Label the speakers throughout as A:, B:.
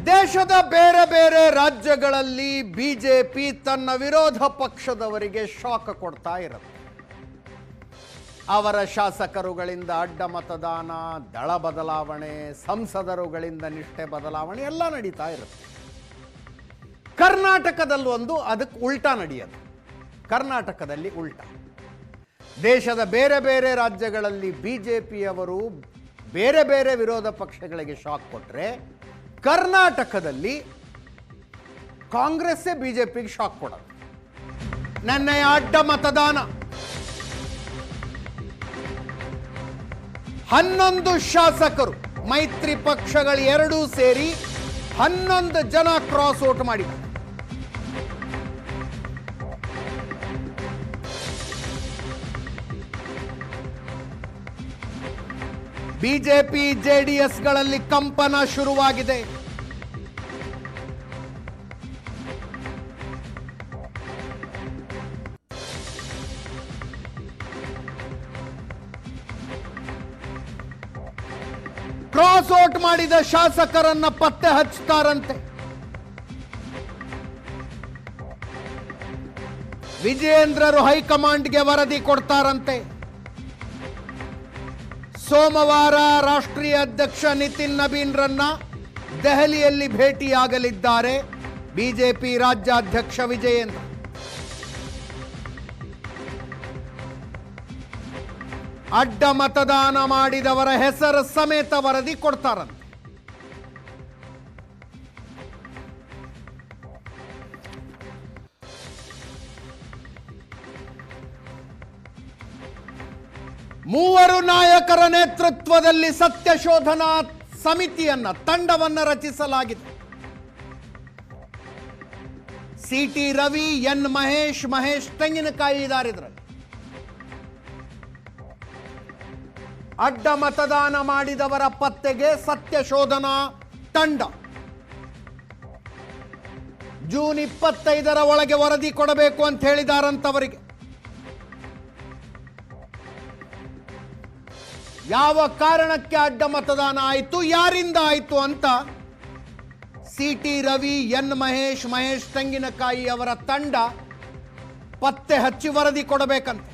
A: ದೇಶದ ಬೇರೆ ಬೇರೆ ರಾಜ್ಯಗಳಲ್ಲಿ ಬಿಜೆಪಿ ತನ್ನ ವಿರೋಧ ಪಕ್ಷದವರಿಗೆ ಶಾಕ್ ಕೊಡ್ತಾ ಇರುತ್ತೆ. ಅವರ ಶಾಸಕರುಗಳಿಂದ ಅಡ್ಡ ಮತದಾನ, ದಳ ಬದಲಾವಣೆ, ಸಂಸದರುಗಳಿಂದ ನಿಷ್ಠೆ ಬದಲಾವಣೆ ಎಲ್ಲ ನಡೀತಾ ಇರುತ್ತೆ. ಕರ್ನಾಟಕದಲ್ಲಿ ಅದಕ್ಕೆ ಉಲ್ಟಾ ನಡೆಯೋದು. ಕರ್ನಾಟಕದಲ್ಲಿ ಉಲ್ಟಾ. ದೇಶದ ಬೇರೆ ಬೇರೆ ರಾಜ್ಯಗಳಲ್ಲಿ ಬಿಜೆಪಿಯವರು ಬೇರೆ ಬೇರೆ ವಿರೋಧ ಪಕ್ಷಗಳಿಗೆ ಶಾಕ್ ಕೊಟ್ಟರೆ, ಕರ್ನಾಟಕದಲ್ಲಿ ಕಾಂಗ್ರೆಸ್ಸೇ ಬಿಜೆಪಿಗೆ ಶಾಕ್ ಕೊಡೋದು. ನೆನ್ನೆಯ ಅಡ್ಡ ಮತದಾನ 11 ಶಾಸಕರು ಮೈತ್ರಿ ಪಕ್ಷಗಳು ಎರಡೂ ಸೇರಿ 11 ಜನ ಕ್ರಾಸ್ ಔಟ್ ಮಾಡಿದ್ದಾರೆ. ಬಿಜೆಪಿ ಜೆಡಿಎಸ್ಗಳಲ್ಲಿ ಕಂಪನ ಶುರುವಾಗಿದೆ. ಕ್ರಾಸ್ ಔಟ್ ಮಾಡಿದ ಶಾಸಕರನ್ನ ಪತ್ತೆ ಹಚ್ಚುತ್ತಾರಂತೆ. ವಿಜಯೇಂದ್ರರು ಹೈಕಮಾಂಡ್ಗೆ ವರದಿ ಕೊಡ್ತಾರಂತೆ. ಸೋಮವಾರ ರಾಷ್ಟ್ರೀಯ ಅಧ್ಯಕ್ಷ ನಿತಿನ್ ನಬೀನ್ರನ್ನ ದೆಹಲಿಯಲ್ಲಿ ಭೇಟಿಯಾಗಲಿದ್ದಾರೆ ಬಿಜೆಪಿ ರಾಜ್ಯಾಧ್ಯಕ್ಷ ವಿಜಯೇಂದ್ರ. ಅಡ್ಡ ಮತದಾನ ಮಾಡಿದವರ ಹೆಸರು ಸಮೇತ ವರದಿ ಕೊಡ್ತಾರಂತೆ. ಮೂವರು ನಾಯಕರ ನೇತೃತ್ವದಲ್ಲಿ ಸತ್ಯಶೋಧನಾ ತಂಡವನ್ನು ರಚಿಸಲಾಗಿದೆ. ಸಿಟಿ ರವಿ, ಎನ್ ಮಹೇಶ್ ತೆಂಗಿನಕಾಯಿ ಇದ್ದಾರೆ ಇದರಲ್ಲಿ. ಅಡ್ಡ ಮತದಾನ ಮಾಡಿದವರ ಪತ್ತೆಗೆ ಸತ್ಯಶೋಧನಾ ತಂಡ ಜೂನ್ 25ರ ಒಳಗೆ ವರದಿ ಕೊಡಬೇಕು ಅಂತ ಹೇಳಿದಾರಂತವರಿಗೆ. ಯಾವ ಕಾರಣಕ್ಕೆ ಅಡ್ಡ ಮತದಾನ ಆಯಿತು, ಯಾರಿಂದ ಆಯಿತು ಅಂತ ಸಿಟಿ ರವಿ, ಎನ್ ಮಹೇಶ್ ತೆಂಗಿನಕಾಯಿ ಅವರ ತಂಡ ಪತ್ತೆ ಹಚ್ಚಿ ವರದಿ ಕೊಡಬೇಕಂತೆ.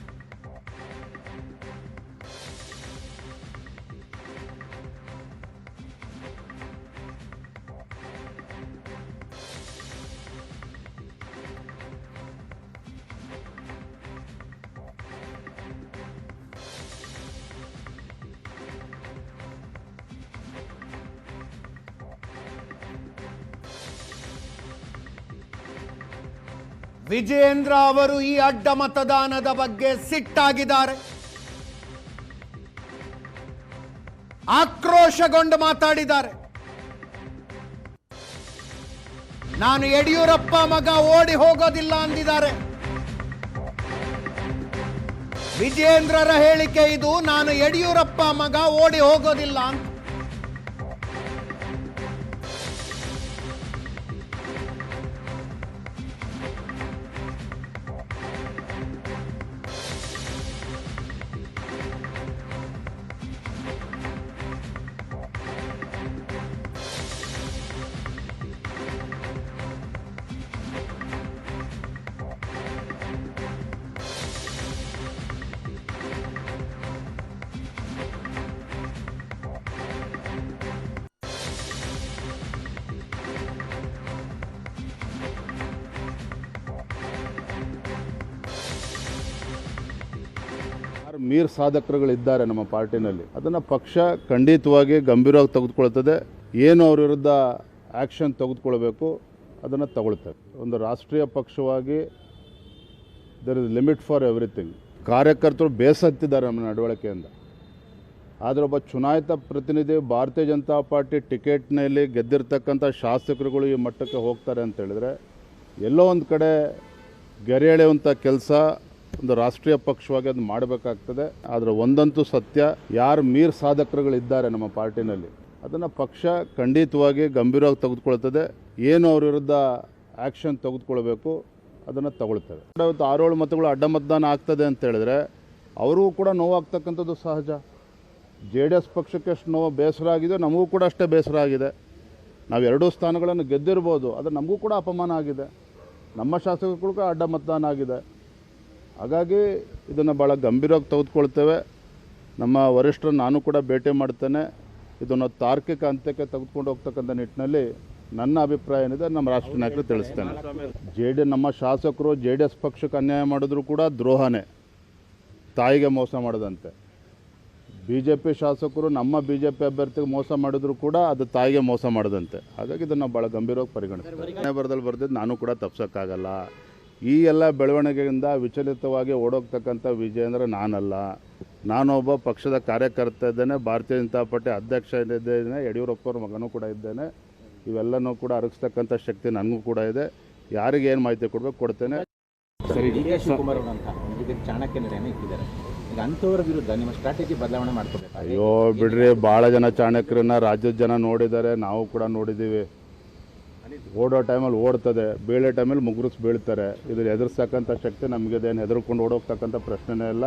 A: ವಿಜಯೇಂದ್ರ ಅವರು ಈ ಅಡ್ಡ ಮತದಾನದ ಬಗ್ಗೆ ಸಿಟ್ಟಾಗಿದ್ದಾರೆ. ಆಕ್ರೋಶಗೊಂಡು ಮಾತಾಡಿದ್ದಾರೆ. ನಾನು ಯಡಿಯೂರಪ್ಪ ಮಗ ಓಡಿ ಹೋಗೋದಿಲ್ಲ ಅಂದಿದ್ದಾರೆ. ವಿಜಯೇಂದ್ರರ ಹೇಳಿಕೆ ಇದು, ನಾನು ಯಡಿಯೂರಪ್ಪ ಮಗ ಓಡಿ ಹೋಗೋದಿಲ್ಲ ಅಂತ.
B: ಮೀರ್ ಸಾಧಕರುಗಳಿದ್ದಾರೆ ನಮ್ಮ ಪಾರ್ಟಿನಲ್ಲಿ. ಅದನ್ನು ಪಕ್ಷ ಖಂಡಿತವಾಗಿ ಗಂಭೀರವಾಗಿ ತೆಗೆದುಕೊಳ್ತದೆ. ಏನು ಅವ್ರ ವಿರುದ್ಧ ಆ್ಯಕ್ಷನ್ ತೆಗೆದುಕೊಳ್ಬೇಕು ಅದನ್ನು ತಗೊಳ್ತಾರೆ. ಒಂದು ರಾಷ್ಟ್ರೀಯ ಪಕ್ಷವಾಗಿ there is limit for everything. ಕಾರ್ಯಕರ್ತರು ಬೇಸತ್ತಿದ್ದಾರೆ ನಮ್ಮ ನಡವಳಿಕೆಯಿಂದ. ಆದರೆ ಒಬ್ಬ ಚುನಾಯಿತ ಪ್ರತಿನಿಧಿ, ಭಾರತೀಯ ಜನತಾ ಪಾರ್ಟಿ ಟಿಕೆಟ್ನಲ್ಲಿ ಗೆದ್ದಿರ್ತಕ್ಕಂಥ ಶಾಸಕರುಗಳು ಈ ಮಟ್ಟಕ್ಕೆ ಹೋಗ್ತಾರೆ ಅಂತ ಹೇಳಿದ್ರೆ ಎಲ್ಲೋ ಒಂದು ಕಡೆ ಗೆರೆ ಎಳೆಯುವಂಥ ಕೆಲಸ ಒಂದು ರಾಷ್ಟ್ರೀಯ ಪಕ್ಷವಾಗಿ ಅದು ಮಾಡಬೇಕಾಗ್ತದೆ. ಆದರೆ ಒಂದಂತೂ ಸತ್ಯ, ಯಾರು ಮೀರ್ ಸಾಧಕರುಗಳಿದ್ದಾರೆ ನಮ್ಮ ಪಾರ್ಟಿನಲ್ಲಿ ಅದನ್ನು ಪಕ್ಷ ಖಂಡಿತವಾಗಿ ಗಂಭೀರವಾಗಿ ತೆಗೆದುಕೊಳ್ತದೆ. ಏನು ಅವ್ರ ವಿರುದ್ಧ ಆ್ಯಕ್ಷನ್ ತೆಗೆದುಕೊಳ್ಬೇಕು ಅದನ್ನು ತಗೊಳ್ತೇವೆ. ಇವತ್ತು 6-7 ಮತಗಳು ಅಡ್ಡ ಮತದಾನ ಆಗ್ತದೆ ಅಂತ ಹೇಳಿದ್ರೆ ಅವ್ರಿಗೂ ಕೂಡ ನೋವಾಗ್ತಕ್ಕಂಥದ್ದು ಸಹಜ. ಜೆ ಡಿ ಎಸ್ ಪಕ್ಷಕ್ಕೆ ಎಷ್ಟು ನೋವು ಬೇಸರ ಆಗಿದೆ, ನಮಗೂ ಕೂಡ ಅಷ್ಟೇ ಬೇಸರ ಆಗಿದೆ. ನಾವು 2 ಸ್ಥಾನಗಳನ್ನು ಗೆದ್ದಿರ್ಬೋದು, ಅದು ನಮಗೂ ಕೂಡ ಅಪಮಾನ ಆಗಿದೆ. ನಮ್ಮ ಶಾಸಕರಿಗೂ ಕೂಡ ಅಡ್ಡ ಮತದಾನ ಆಗಿದೆ. ಹಾಗಾಗಿ ಇದನ್ನು ಭಾಳ ಗಂಭೀರವಾಗಿ ತೆಗೆದುಕೊಳ್ತೇವೆ. ನಮ್ಮ ವರಿಷ್ಠರನ್ನು ನಾನು ಕೂಡ ಭೇಟಿ ಮಾಡ್ತೇನೆ. ಇದನ್ನು ತಾರ್ಕಿಕ ಅಂತ್ಯಕ್ಕೆ ತೆಗೆದುಕೊಂಡು ಹೋಗ್ತಕ್ಕಂಥ ನಿಟ್ಟಿನಲ್ಲಿ ನನ್ನ ಅಭಿಪ್ರಾಯ ಏನಿದೆ ನಮ್ಮ ರಾಷ್ಟ್ರೀಯ ನಾಯಕರು ತಿಳಿಸ್ತೇನೆ. ನಮ್ಮ ಶಾಸಕರು JDS ಪಕ್ಷಕ್ಕೆ ಅನ್ಯಾಯ ಮಾಡಿದ್ರು ಕೂಡ ದ್ರೋಹನೇ, ತಾಯಿಗೆ ಮೋಸ ಮಾಡದಂತೆ. BJP ಶಾಸಕರು ನಮ್ಮ BJP ಅಭ್ಯರ್ಥಿಗೆ ಮೋಸ ಮಾಡಿದ್ರು ಕೂಡ ಅದು ತಾಯಿಗೆ ಮೋಸ ಮಾಡದಂತೆ. ಹಾಗಾಗಿ ಇದನ್ನು ಭಾಳ ಗಂಭೀರವಾಗಿ ಪರಿಗಣಿಸ್ತೇನೆ. ಬರದಲ್ಲಿ ಬರ್ದಿದ್ದು ನಾನು ಕೂಡ ತಪ್ಸೋಕ್ಕಾಗಲ್ಲ. ಈ ಎಲ್ಲ ಬೆಳವಣಿಗೆಯಿಂದ ವಿಚಲಿತವಾಗಿ ಓಡೋಗ್ತಕ್ಕಂಥ ವಿಜಯೇಂದ್ರ ನಾನಲ್ಲ. ನಾನೊಬ್ಬ ಪಕ್ಷದ ಕಾರ್ಯಕರ್ತ ಇದ್ದೇನೆ, ಭಾರತೀಯ ಜನತಾ ಪಾರ್ಟಿ ಅಧ್ಯಕ್ಷ ಇದ್ದೇನೆ, ಯಡಿಯೂರಪ್ಪವ್ರ ಮಗನೂ ಕೂಡ ಇದ್ದೇನೆ. ಇವೆಲ್ಲನೂ ಕೂಡ ಅರಗಿಸ್ತಕ್ಕಂಥ ಶಕ್ತಿ ನನಗೂ ಕೂಡ ಇದೆ. ಯಾರಿಗೆ ಏನು ಮಾಹಿತಿ ಕೊಡಬೇಕು ಕೊಡ್ತೇನೆ.
C: ಸರಿ, ಶಿವಕುಮಾರ್ ಅವರು ಅಂತ ಒಂದು ಚಾಣಕ್ಯ ನಿರ್ಣಯ ಇಟ್ಟಿದ್ದಾರೆ. ಈಗ ಅಂಥವರ ವಿರುದ್ಧ ನಿಮ್ಮ ಸ್ಟ್ರಾಟಜಿ ಬದಲಾವಣೆ ಮಾಡ್ಕೋಬೇಕು.
B: ಅಯ್ಯೋ ಬಿಡ್ರಿ, ಭಾಳ ಜನ ಚಾಣಕ್ಯರನ್ನ ರಾಜ್ಯದ ಜನ ನೋಡಿದ್ದಾರೆ, ನಾವು ಕೂಡ ನೋಡಿದ್ದೀವಿ. ಓಡೋ ಟೈಮಲ್ಲಿ ಓಡ್ತದೆ, ಬೀಳೋ ಟೈಮಲ್ಲಿ ಮುಗುರಿಸಿ ಬೀಳ್ತಾರೆ. ಇದ್ರ ಎದುರಿಸ್ತಕ್ಕಂಥ ಶಕ್ತಿ ನಮಗಿದೇನು ಹೆದರ್ಕೊಂಡು ಓಡೋಗ್ತಕ್ಕಂಥ ಪ್ರಶ್ನೆನೇ ಇಲ್ಲ.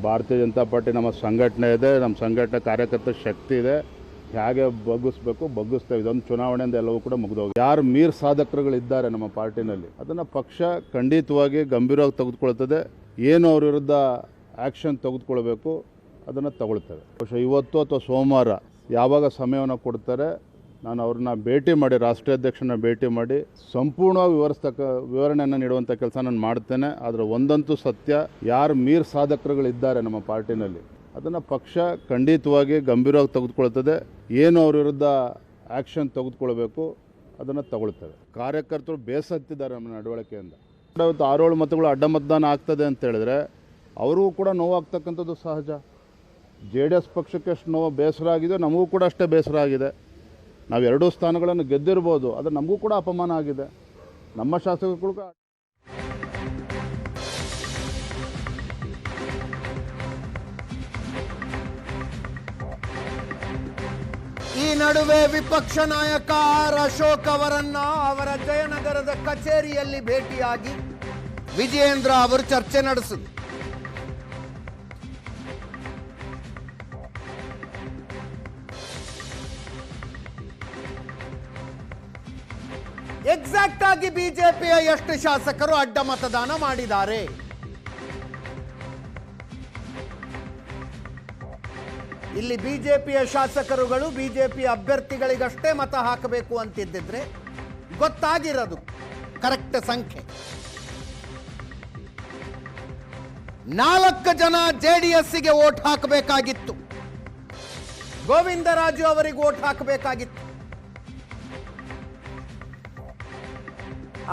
B: ಭಾರತೀಯ ಜನತಾ ಪಾರ್ಟಿ ನಮ್ಮ ಸಂಘಟನೆ ಇದೆ, ನಮ್ಮ ಸಂಘಟನೆ ಕಾರ್ಯಕರ್ತರ ಶಕ್ತಿ ಇದೆ. ಹೇಗೆ ಬಗ್ಗಿಸ್ಬೇಕು ಬಗ್ಗಿಸ್ತೇವೆ. ಇದೊಂದು ಚುನಾವಣೆಯಿಂದ ಎಲ್ಲವೂ ಕೂಡ ಮುಗಿದೋಗಿ ಯಾರು ಮೀರ್ ಸಾಧಕರುಗಳಿದ್ದಾರೆ ನಮ್ಮ ಪಾರ್ಟಿನಲ್ಲಿ, ಅದನ್ನು ಪಕ್ಷ ಖಂಡಿತವಾಗಿ ಗಂಭೀರವಾಗಿ ತೆಗೆದುಕೊಳ್ತದೆ. ಏನು ಅವ್ರ ವಿರುದ್ಧ ಆ್ಯಕ್ಷನ್ ತೆಗೆದುಕೊಳ್ಬೇಕು ಅದನ್ನು ತಗೊಳ್ತೇವೆ. ಬಹುಶಃ ಇವತ್ತು ಅಥವಾ ಸೋಮವಾರ ಯಾವಾಗ ಸಮಯವನ್ನು ಕೊಡ್ತಾರೆ ನಾನು ಅವ್ರನ್ನ ಭೇಟಿ ಮಾಡಿ, ರಾಷ್ಟ್ರೀಯ ಅಧ್ಯಕ್ಷನ ಭೇಟಿ ಮಾಡಿ ಸಂಪೂರ್ಣವಾಗಿ ವಿವರಣೆಯನ್ನು ನೀಡುವಂಥ ಕೆಲಸ ನಾನು ಮಾಡ್ತೇನೆ. ಆದರೆ ಒಂದಂತೂ ಸತ್ಯ, ಯಾರು ಮೀರ್ ಸಾಧಕರುಗಳಿದ್ದಾರೆ ನಮ್ಮ ಪಾರ್ಟಿನಲ್ಲಿ ಅದನ್ನು ಪಕ್ಷ ಖಂಡಿತವಾಗಿ ಗಂಭೀರವಾಗಿ ತೆಗೆದುಕೊಳ್ತದೆ. ಏನು ಅವ್ರ ವಿರುದ್ಧ ಆ್ಯಕ್ಷನ್ ತೆಗೆದುಕೊಳ್ಬೇಕು ಅದನ್ನು ತಗೊಳ್ತೇವೆ. ಕಾರ್ಯಕರ್ತರು ಬೇಸತ್ತಿದ್ದಾರೆ ನಮ್ಮ ನಡವಳಿಕೆಯಿಂದ. ಇವತ್ತು 6-7 ಮತಗಳು ಅಡ್ಡ ಮತದಾನ ಆಗ್ತದೆ ಅಂತ ಹೇಳಿದ್ರೆ ಅವ್ರಿಗೂ ಕೂಡ ನೋವಾಗ್ತಕ್ಕಂಥದ್ದು ಸಹಜ. JDS ಪಕ್ಷಕ್ಕೆ ಎಷ್ಟು ನೋವು ಬೇಸರ ಆಗಿದೆ, ನಮಗೂ ಕೂಡ ಅಷ್ಟೇ ಬೇಸರ ಆಗಿದೆ. ನಾವು 2 ಸ್ಥಾನಗಳನ್ನು ಗೆದ್ದಿರ್ಬೋದು, ಅದು ನಮಗೂ ಕೂಡ ಅಪಮಾನ ಆಗಿದೆ. ನಮ್ಮ ಶಾಸಕರು ಕೂಡ
A: ಈ ನಡುವೆ ವಿಪಕ್ಷ ನಾಯಕ ಅಶೋಕ್ ಅವರನ್ನ ಅವರ ಜಯನಗರದ ಕಚೇರಿಯಲ್ಲಿ ಭೇಟಿಯಾಗಿ ವಿಜಯೇಂದ್ರ ಅವರು ಚರ್ಚೆ ನಡೆಸಿದರು. ಎಕ್ಸಾಕ್ಟ್ ಆಗಿ ಬಿಜೆಪಿಯ ಎಷ್ಟು ಶಾಸಕರು ಅಡ್ಡ ಮತದಾನ ಮಾಡಿದ್ದಾರೆ, ಇಲ್ಲಿ ಬಿಜೆಪಿಯ ಶಾಸಕರುಗಳು ಬಿಜೆಪಿ ಅಭ್ಯರ್ಥಿಗಳಿಗಷ್ಟೇ ಮತ ಹಾಕಬೇಕು ಅಂತಿದ್ದಿದ್ರೆ ಗೊತ್ತಾಗಿರೋದು ಕರೆಕ್ಟ್ ಸಂಖ್ಯೆ. 4 ಜನ JDSಗೆ ವೋಟ್ ಹಾಕಬೇಕಾಗಿತ್ತು, ಗೋವಿಂದರಾಜು ಅವರಿಗೆ ವೋಟ್ ಹಾಕಬೇಕಾಗಿತ್ತು.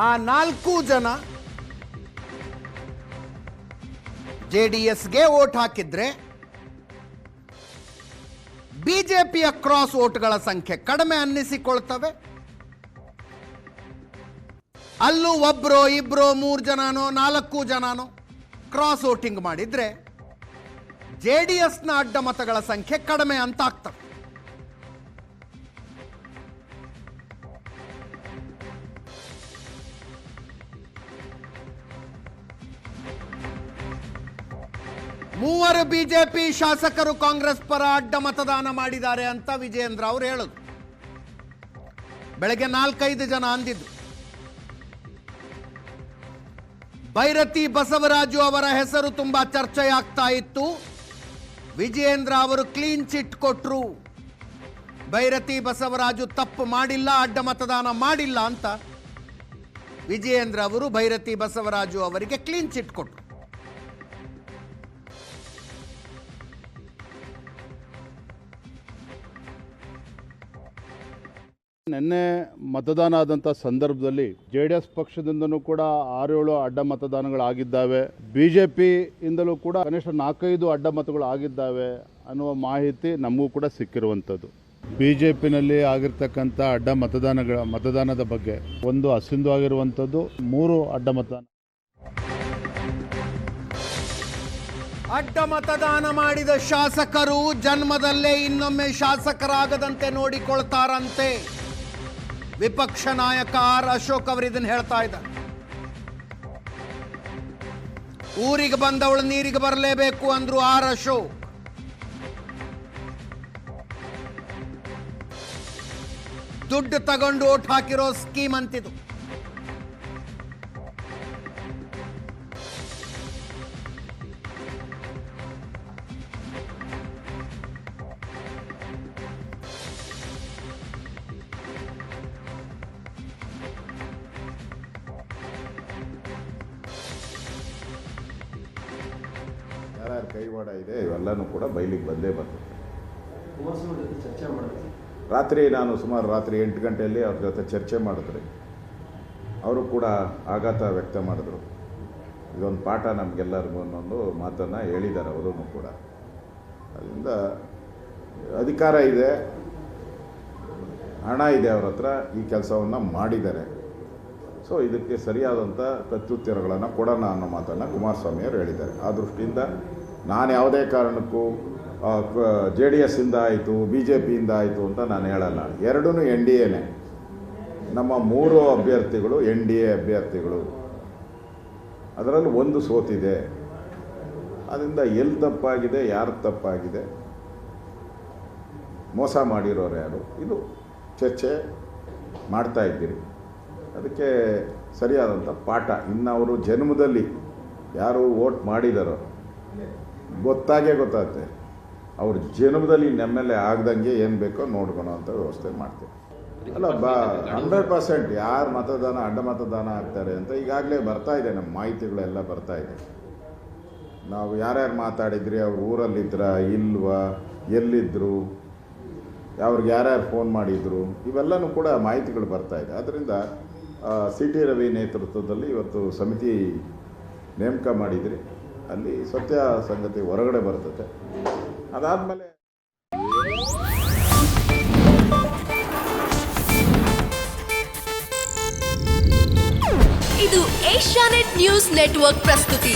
A: ಆ 4 ಜನ JDSಗೆ ವೋಟ್ ಹಾಕಿದ್ರೆ ಬಿಜೆಪಿಯ ಕ್ರಾಸ್ ವೋಟ್ಗಳ ಸಂಖ್ಯೆ ಕಡಿಮೆ ಅನ್ನಿಸಿಕೊಳ್ತವೆ. ಅಲ್ಲೂ 1, 2, 3 ಜನನೋ 4 ಜನನೋ ಕ್ರಾಸ್ ವೋಟಿಂಗ್ ಮಾಡಿದ್ರೆ JDSನ ಅಡ್ಡ ಮತಗಳ ಸಂಖ್ಯೆ ಕಡಿಮೆ ಅಂತ ಆಗ್ತವೆ. ಮೂವರು ಬಿಜೆಪಿ ಶಾಸಕರು ಕಾಂಗ್ರೆಸ್ ಪರ ಅಡ್ಡ ಮತದಾನ ಮಾಡಿದ್ದಾರೆ ಅಂತ ವಿಜಯೇಂದ್ರ ಅವರು ಹೇಳೋದು. ಬೆಳಗ್ಗೆ 4-5 ಜನ ಅಂದಿದ್ದು. ಭೈರತಿ ಬಸವರಾಜು ಅವರ ಹೆಸರು ತುಂಬಾ ಚರ್ಚೆಯಾಗ್ತಾ ಇತ್ತು. ವಿಜಯೇಂದ್ರ ಅವರು ಕ್ಲೀನ್ ಚಿಟ್ ಕೊಟ್ರು. ಭೈರತಿ ಬಸವರಾಜು ತಪ್ಪು ಮಾಡಿಲ್ಲ, ಅಡ್ಡ ಮತದಾನ ಮಾಡಿಲ್ಲ ಅಂತ ವಿಜಯೇಂದ್ರ ಅವರು ಭೈರತಿ ಬಸವರಾಜು ಅವರಿಗೆ ಕ್ಲೀನ್ ಚಿಟ್ ಕೊಟ್ರು.
B: ನಿನ್ನೆ ಮತದಾನ ಆದಂಥ ಸಂದರ್ಭದಲ್ಲಿ JDS ಪಕ್ಷದಿಂದನೂ ಕೂಡ 6-7 ಅಡ್ಡ ಮತದಾನಗಳಾಗಿದ್ದಾವೆ. BJPಯಿಂದಲೂ ಕೂಡ ಕನಿಷ್ಠ 4-5 ಅಡ್ಡ ಮತಗಳು ಆಗಿದ್ದಾವೆ ಅನ್ನುವ ಮಾಹಿತಿ ನಮಗೂ ಕೂಡ ಸಿಕ್ಕಿರುವಂಥದ್ದು. BJPನಲ್ಲಿ ಆಗಿರ್ತಕ್ಕಂಥ ಅಡ್ಡ ಮತದಾನದ ಬಗ್ಗೆ ಒಂದು ಅಸಿಂಧುವಾಗಿರುವಂಥದ್ದು, 3 ಅಡ್ಡ ಮತದಾನ.
A: ಅಡ್ಡ ಮತದಾನ ಮಾಡಿದ ಶಾಸಕರು ಜನ್ಮದಲ್ಲೇ ಇನ್ನೊಮ್ಮೆ ಶಾಸಕರಾಗದಂತೆ ನೋಡಿಕೊಳ್ತಾರಂತೆ. ವಿಪಕ್ಷ ನಾಯಕ ಅಶೋಕ್ ಅವರು ಇದನ್ನು ಹೇಳ್ತಾ ಇದ್ದಾರೆ. ಊರಿಗೆ ಬಂದವಳು ನೀರಿಗೆ ಬರಲೇಬೇಕು ಅಂದ್ರು ಅಶೋಕ್. ದುಡ್ಡು ತಗೊಂಡು ಓಟ್ ಹಾಕಿರೋ ಸ್ಕೀಮ್ ಅಂತಿದು.
D: ಯಾರ್ಯಾರ ಕೈವಾಡ ಇದೆ ಇವೆಲ್ಲನೂ ಕೂಡ ಬಯಲಿಗೆ ಬಂದೇ ಬರ್ತದೆ. ರಾತ್ರಿ ನಾನು ಸುಮಾರು ರಾತ್ರಿ 8 ಗಂಟೆಯಲ್ಲಿ ಅವ್ರ ಜೊತೆ ಚರ್ಚೆ ಮಾಡಿದ್ರಿ. ಅವರು ಕೂಡ ಆಘಾತ ವ್ಯಕ್ತ ಮಾಡಿದ್ರು. ಇದೊಂದು ಪಾಠ ನಮಗೆಲ್ಲರಿಗೂ ಅನ್ನೊಂದು ಮಾತನ್ನು ಹೇಳಿದ್ದಾರೆ ಅವರು ಕೂಡ. ಅದರಿಂದ ಅಧಿಕಾರ ಇದೆ, ಹಣ ಇದೆ ಅವ್ರ ಹತ್ರ, ಈ ಕೆಲಸವನ್ನು ಮಾಡಿದ್ದಾರೆ. ಸೊ ಇದಕ್ಕೆ ಸರಿಯಾದಂಥ ಪ್ರತ್ಯುತ್ತರಗಳನ್ನು ಕೊಡೋಣ ಅನ್ನೋ ಮಾತನ್ನು ಕುಮಾರಸ್ವಾಮಿಯವರು ಹೇಳಿದ್ದಾರೆ. ಆ ದೃಷ್ಟಿಯಿಂದ ನಾನು ಯಾವುದೇ ಕಾರಣಕ್ಕೂ JDS ಇಂದ ಆಯಿತು BJPಯಿಂದ ಆಯಿತು ಅಂತ ನಾನು ಹೇಳಲ್ಲ. ಎರಡೂ NDAನೇ. ನಮ್ಮ 3 ಅಭ್ಯರ್ಥಿಗಳು NDA ಅಭ್ಯರ್ಥಿಗಳು. ಅದರಲ್ಲಿ ಒಂದು ಸೋತಿದೆ. ಅದರಿಂದ ಎಲ್ಲಿ ತಪ್ಪಾಗಿದೆ, ಯಾರು ತಪ್ಪಾಗಿದೆ, ಮೋಸ ಮಾಡಿರೋರು ಯಾರು, ಇದು ಚರ್ಚೆ ಮಾಡ್ತಾ ಇದ್ದೀರಿ. ಅದಕ್ಕೆ ಸರಿಯಾದಂಥ ಪಾಠ ಇನ್ನು ಅವರು ಜನ್ಮದಲ್ಲಿ ಯಾರು ವೋಟ್ ಮಾಡಿದಾರೋ ಗೊತ್ತಾಗುತ್ತೆ. ಅವ್ರ ಜನ್ಮದಲ್ಲಿ ನಮ್ಮೆಲ್ಲೇ ಆಗ್ದಂಗೆ ಏನು ಬೇಕೋ ನೋಡ್ಕೊಳೋ ಅಂತ ವ್ಯವಸ್ಥೆ ಮಾಡ್ತೀವಿ. ಅಲ್ಲ 100% ಯಾರು ಮತದಾನ ಅಡ್ಡ ಮತದಾನ ಆಗ್ತಾರೆ ಅಂತ ಈಗಾಗಲೇ ಬರ್ತಾ ಇದೆ, ನಮ್ಮ ಮಾಹಿತಿಗಳೆಲ್ಲ ಬರ್ತಾ ಇದೆ. ನಾವು ಯಾರ್ಯಾರು ಮಾತಾಡಿದ್ರಿ, ಅವ್ರ ಊರಲ್ಲಿದ್ರ ಇಲ್ವಾ, ಎಲ್ಲಿದ್ದರು, ಅವ್ರಿಗೆ ಯಾರ್ಯಾರು ಫೋನ್ ಮಾಡಿದರು, ಇವೆಲ್ಲನೂ ಕೂಡ ಮಾಹಿತಿಗಳು ಬರ್ತಾ ಇದೆ. ಆದ್ದರಿಂದ CT ರವಿ ನೇತೃತ್ವದಲ್ಲಿ ಇವತ್ತು ಸಮಿತಿ ನೇಮಕ ಮಾಡಿದ್ರಿ. ಅಲ್ಲಿ ಸತ್ಯ ಸಂಗತಿ ಹೊರಗಡೆ ಬರ್ತದೆ. ಅದಾದಮೇಲೆ
E: ಇದು ಏಷ್ಯಾನೆಟ್ ನ್ಯೂಸ್ ನೆಟ್ವರ್ಕ್ ಪ್ರಸ್ತುತಿ.